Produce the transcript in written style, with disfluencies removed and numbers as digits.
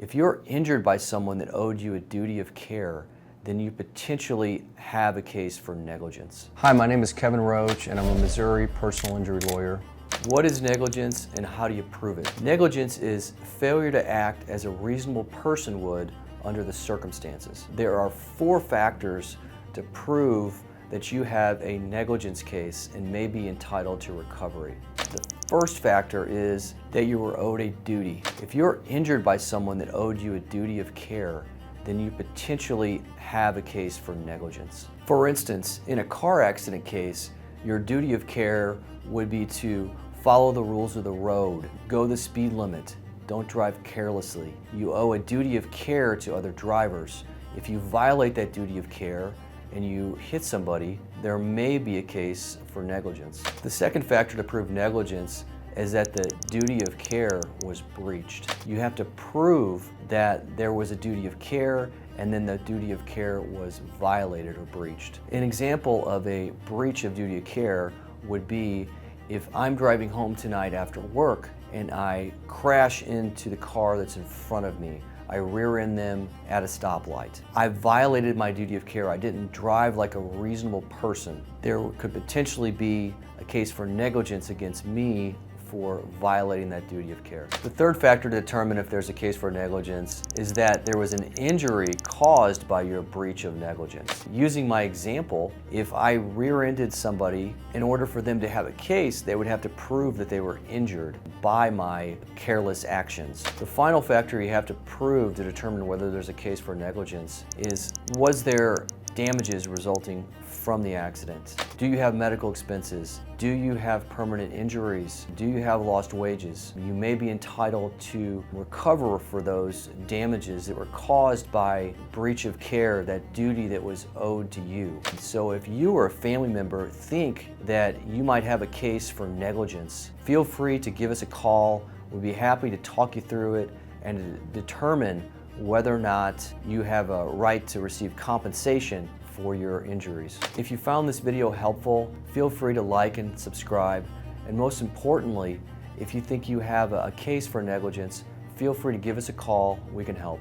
If you're injured by someone that owed you a duty of care, then you potentially have a case for negligence. Hi, my name is Kevin Roach, and I'm a Missouri personal injury lawyer. What is negligence and how do you prove it? Negligence is failure to act as a reasonable person would under the circumstances. There are 4 factors to prove that you have a negligence case and may be entitled to recovery. The first factor is that you were owed a duty. If you're injured by someone that owed you a duty of care, then you potentially have a case for negligence. For instance, in a car accident case, your duty of care would be to follow the rules of the road, go the speed limit, don't drive carelessly. You owe a duty of care to other drivers. If you violate that duty of care and you hit somebody, there may be a case for negligence. The second factor to prove negligence is that the duty of care was breached. You have to prove that there was a duty of care and then the duty of care was violated or breached. An example of a breach of duty of care would be if I'm driving home tonight after work and I crash into the car that's in front of me. I rear end them at a stoplight. I violated my duty of care. I didn't drive like a reasonable person. There could potentially be a case for negligence against me for violating that duty of care. The third factor to determine if there's a case for negligence is that there was an injury caused by your breach of negligence. Using my example, if I rear-ended somebody, in order for them to have a case, they would have to prove that they were injured by my careless actions. The final factor you have to prove to determine whether there's a case for negligence is, was there damages resulting from the accident? Do you have medical expenses? Do you have permanent injuries? Do you have lost wages? You may be entitled to recover for those damages that were caused by breach of care, that duty that was owed to you. So if you or a family member think that you might have a case for negligence, feel free to give us a call. We'll be happy to talk you through it and to determine whether or not you have a right to receive compensation for your injuries. If you found this video helpful, feel free to like and subscribe. And most importantly, if you think you have a case for negligence, feel free to give us a call. We can help.